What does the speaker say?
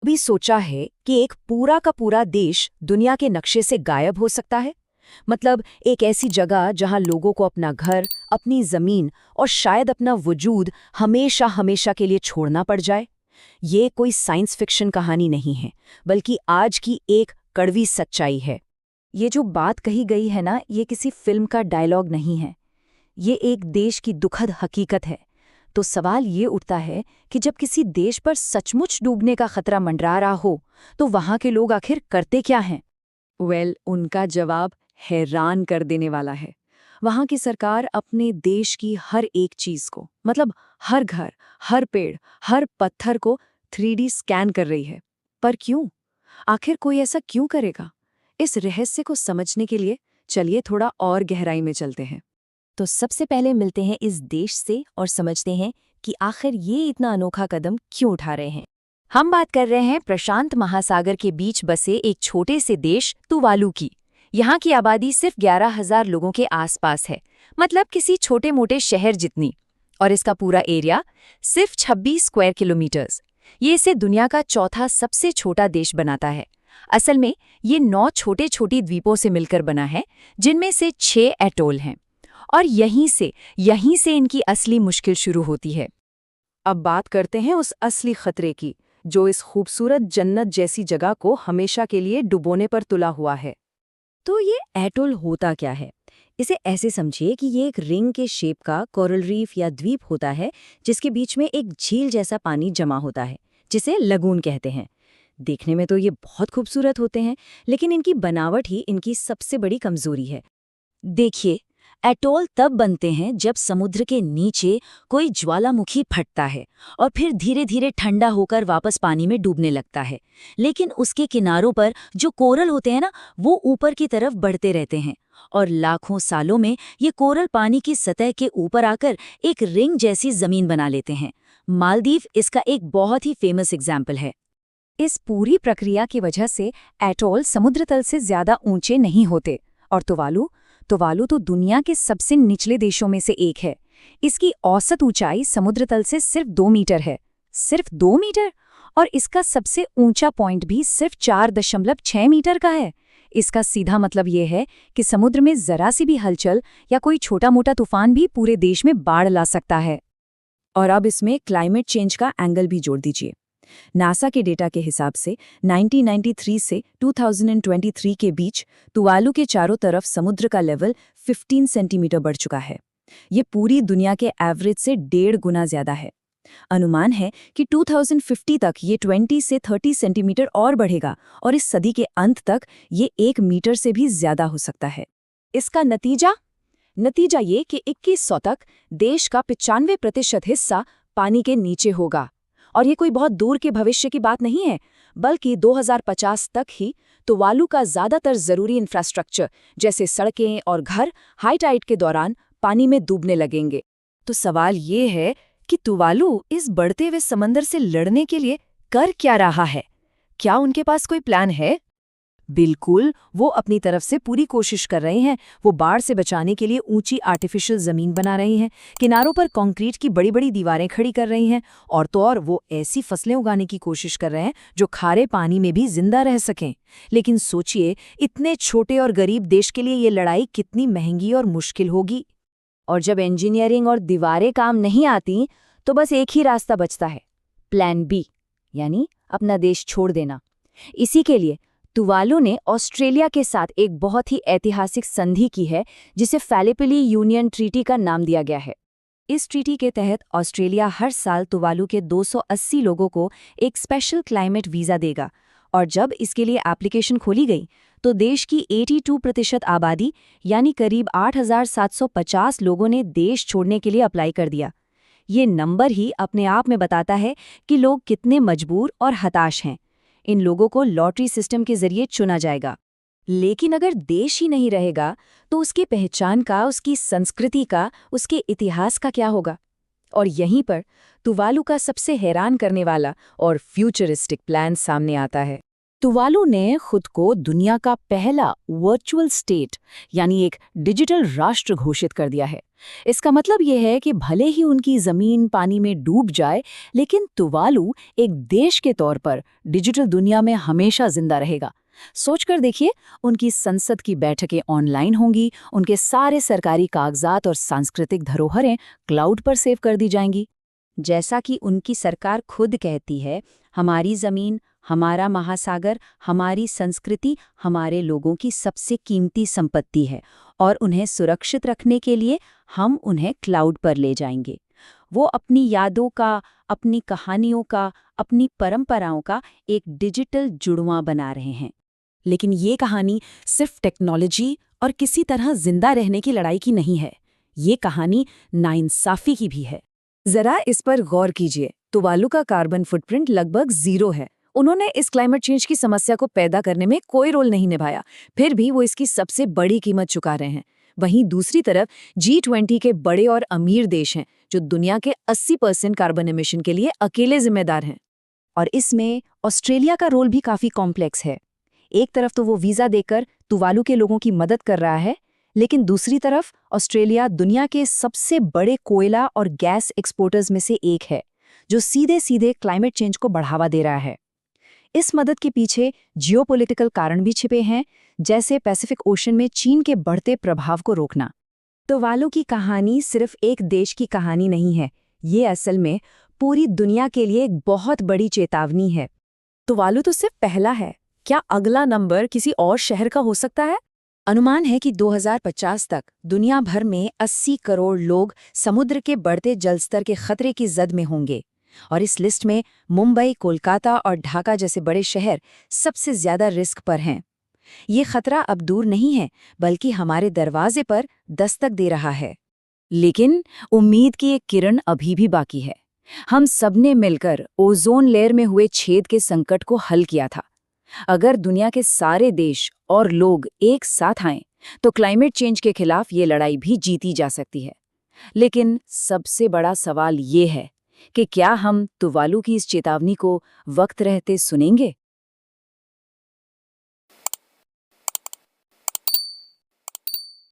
कभी सोचा है कि एक पूरा का पूरा देश दुनिया के नक्शे से गायब हो सकता है? मतलब एक ऐसी जगह जहां लोगों को अपना घर, अपनी जमीन और शायद अपना वजूद हमेशा हमेशा के लिए छोड़ना पड़ जाए। ये कोई साइंस फिक्शन कहानी नहीं है, बल्कि आज की एक कड़वी सच्चाई है। ये जो बात कही गई है ना, ये किसी फिल्म का डायलॉग नहीं है। ये एक देश की दुखद हकीकत है। तो सवाल ये उठता है कि जब किसी देश पर सचमुच डूबने का खतरा मंडरा रहा हो, तो वहां के लोग आखिर करते क्या हैं? उनका जवाब हैरान कर देने वाला है। वहां की सरकार अपने देश की हर एक चीज को, मतलब हर घर, हर पेड़, हर पत्थर को 3D स्कैन कर रही है। पर क्यों? आखिर कोई ऐसा क्यों करेगा? इस रहस्य को समझने के लिए चलिए थोड़ा और गहराई में चलते हैं। तो सबसे पहले मिलते हैं इस देश से और समझते हैं कि आखिर ये इतना अनोखा कदम क्यों उठा रहे हैं। हम बात कर रहे हैं प्रशांत महासागर के बीच बसे एक छोटे से देश तुवालू की। यहाँ की आबादी सिर्फ 11,000 लोगों के आसपास है, मतलब किसी छोटे मोटे शहर जितनी। और इसका पूरा एरिया सिर्फ 26 स्क्वायर किलोमीटर्स। ये इसे दुनिया का चौथा सबसे छोटा देश बनाता है। असल में ये 9 छोटे छोटी द्वीपों से मिलकर बना है, जिनमें से 6 एटोल हैं। और यहीं से इनकी असली मुश्किल शुरू होती है। अब बात करते हैं उस असली खतरे की, जो इस खूबसूरत जन्नत जैसी जगह को हमेशा के लिए डुबोने पर तुला हुआ है। तो ये एटोल होता क्या है? इसे ऐसे समझिए कि ये एक रिंग के शेप का कोरल रीफ या द्वीप होता है, जिसके बीच में एक झील जैसा पानी जमा होता है, जिसे लगून कहते हैं। देखने में तो ये बहुत खूबसूरत होते हैं, लेकिन इनकी बनावट ही इनकी सबसे बड़ी कमजोरी है। देखिए, एटोल तब बनते हैं जब समुद्र के नीचे कोई ज्वालामुखी फटता है और फिर धीरे धीरे ठंडा होकर वापस पानी में डूबने लगता है। लेकिन उसके किनारों पर जो कोरल होते हैं ना, वो ऊपर की तरफ बढ़ते रहते हैं और लाखों सालों में ये कोरल पानी की सतह के ऊपर आकर एक रिंग जैसी जमीन बना लेते हैं। मालदीव इसका एक बहुत ही फेमस एग्जाम्पल है। इस पूरी प्रक्रिया की वजह से एटोल समुद्र तल से ज्यादा ऊंचे नहीं होते। और तुवालू तो दुनिया के सबसे निचले देशों में से एक है। इसकी औसत ऊंचाई समुद्र तल से सिर्फ 2 मीटर है। सिर्फ 2 मीटर? और इसका सबसे ऊंचा पॉइंट भी सिर्फ 4.6 मीटर का है। इसका सीधा मतलब ये है कि समुद्र में जरा सी भी हलचल या कोई छोटा मोटा तूफान भी पूरे देश में बाढ़ ला सकता है। और अब इसमें क्लाइमेट चेंज का एंगल भी जोड़ दीजिए। नासा के डेटा के हिसाब से 1993 से 2023 के बीच तुवालू के चारों तरफ समुद्र का लेवल 15 सेंटीमीटर बढ़ चुका है। ये पूरी दुनिया के एवरेज से 1.5 गुना ज्यादा है। अनुमान है कि 2050 तक ये 20 से 30 सेंटीमीटर और बढ़ेगा और इस सदी के अंत तक ये 1 मीटर से भी ज्यादा हो सकता है। इसका नतीजा ये कि 2100 तक देश का 95% हिस्सा पानी के नीचे होगा। और ये कोई बहुत दूर के भविष्य की बात नहीं है, बल्कि 2050 तक ही तुवालू का ज्यादातर जरूरी इंफ्रास्ट्रक्चर जैसे सड़कें और घर हाई टाइड के दौरान पानी में डूबने लगेंगे। तो सवाल ये है कि तुवालू इस बढ़ते हुए समंदर से लड़ने के लिए कर क्या रहा है? क्या उनके पास कोई प्लान है? बिल्कुल, वो अपनी तरफ से पूरी कोशिश कर रहे हैं। वो बाढ़ से बचाने के लिए ऊंची आर्टिफिशियल जमीन बना रही हैं, किनारों पर कंक्रीट की बड़ी बड़ी दीवारें खड़ी कर रही हैं, और तो और वो ऐसी फसलें उगाने की कोशिश कर रहे हैं जो खारे पानी में भी जिंदा रह सकें। लेकिन सोचिए, इतने छोटे और गरीब देश के लिए ये लड़ाई कितनी महंगी और मुश्किल होगी। और जब इंजीनियरिंग और दीवारें काम नहीं आती, तो बस एक ही रास्ता बचता है, प्लान बी, यानी अपना देश छोड़ देना। इसी के लिए तुवालू ने ऑस्ट्रेलिया के साथ एक बहुत ही ऐतिहासिक संधि की है, जिसे फैलेपिली यूनियन ट्रीटी का नाम दिया गया है। इस ट्रीटी के तहत ऑस्ट्रेलिया हर साल तुवालू के 280 लोगों को एक स्पेशल क्लाइमेट वीज़ा देगा। और जब इसके लिए एप्लीकेशन खोली गई, तो देश की 82% आबादी यानी करीब 8,750 लोगों ने देश छोड़ने के लिए अप्लाई कर दिया। ये नंबर ही अपने आप में बताता है कि लोग कितने मजबूर और हताश हैं। इन लोगों को लॉटरी सिस्टम के जरिए चुना जाएगा। लेकिन अगर देश ही नहीं रहेगा, तो उसकी पहचान का, उसकी संस्कृति का, उसके इतिहास का क्या होगा? और यहीं पर तुवालू का सबसे हैरान करने वाला और फ्यूचरिस्टिक प्लान सामने आता है। तुवालू ने खुद को दुनिया का पहला वर्चुअल स्टेट यानी एक डिजिटल राष्ट्र घोषित कर दिया है। इसका मतलब ये है कि भले ही उनकी जमीन पानी में डूब जाए, लेकिन तुवालू एक देश के तौर पर डिजिटल दुनिया में हमेशा जिंदा रहेगा। सोचकर देखिए, उनकी संसद की बैठकें ऑनलाइन होंगी, उनके सारे सरकारी कागजात और सांस्कृतिक धरोहरें क्लाउड पर सेव कर दी जाएंगी। जैसा कि उनकी सरकार खुद कहती है, हमारी जमीन, हमारा महासागर, हमारी संस्कृति हमारे लोगों की सबसे कीमती संपत्ति है और उन्हें सुरक्षित रखने के लिए हम उन्हें क्लाउड पर ले जाएंगे। वो अपनी यादों का, अपनी कहानियों का, अपनी परंपराओं का एक डिजिटल जुड़वां बना रहे हैं। लेकिन ये कहानी सिर्फ टेक्नोलॉजी और किसी तरह जिंदा रहने की लड़ाई की नहीं है। ये कहानी नाइंसाफी की भी है। जरा इस पर गौर कीजिए। तुवालू का कार्बन फुटप्रिंट लगभग 0 है। उन्होंने इस क्लाइमेट चेंज की समस्या को पैदा करने में कोई रोल नहीं निभाया, फिर भी वो इसकी सबसे बड़ी कीमत चुका रहे हैं। वहीं दूसरी तरफ G20 के बड़े और अमीर देश हैं, जो दुनिया के 80% कार्बन एमिशन के लिए अकेले जिम्मेदार हैं। और इसमें ऑस्ट्रेलिया का रोल भी काफी कॉम्प्लेक्स है। एक तरफ तो वो वीजा देकर तुवालू के लोगों की मदद कर रहा है, लेकिन दूसरी तरफ ऑस्ट्रेलिया दुनिया के सबसे बड़े कोयला और गैस एक्सपोर्टर्स में से एक है, जो सीधे सीधे क्लाइमेट चेंज को बढ़ावा दे रहा है। इस मदद के पीछे जियोपॉलिटिकल कारण भी छिपे हैं, जैसे पैसिफिक ओशन में चीन के बढ़ते प्रभाव को रोकना। तुवालू की कहानी सिर्फ एक देश की कहानी नहीं है, ये असल में पूरी दुनिया के लिए एक बहुत बड़ी चेतावनी है। तुवालू तो सिर्फ पहला है, क्या अगला नंबर किसी और शहर का हो सकता है? अनुमान है कि 2050 तक दुनिया भर में 80 करोड़ लोग समुद्र के बढ़ते जलस्तर के खतरे की जद में होंगे, और इस लिस्ट में मुंबई, कोलकाता और ढाका जैसे बड़े शहर सबसे ज्यादा रिस्क पर हैं। ये खतरा अब दूर नहीं है, बल्कि हमारे दरवाजे पर दस्तक दे रहा है। लेकिन उम्मीद की एक किरण अभी भी बाकी है। हम सबने मिलकर ओजोन लेयर में हुए छेद के संकट को हल किया था। अगर दुनिया के सारे देश और लोग एक साथ आएं, तो क्लाइमेट चेंज के खिलाफ ये लड़ाई भी जीती जा सकती है। लेकिन सबसे बड़ा सवाल ये है कि क्या हम तुवालू की इस चेतावनी को वक्त रहते सुनेंगे?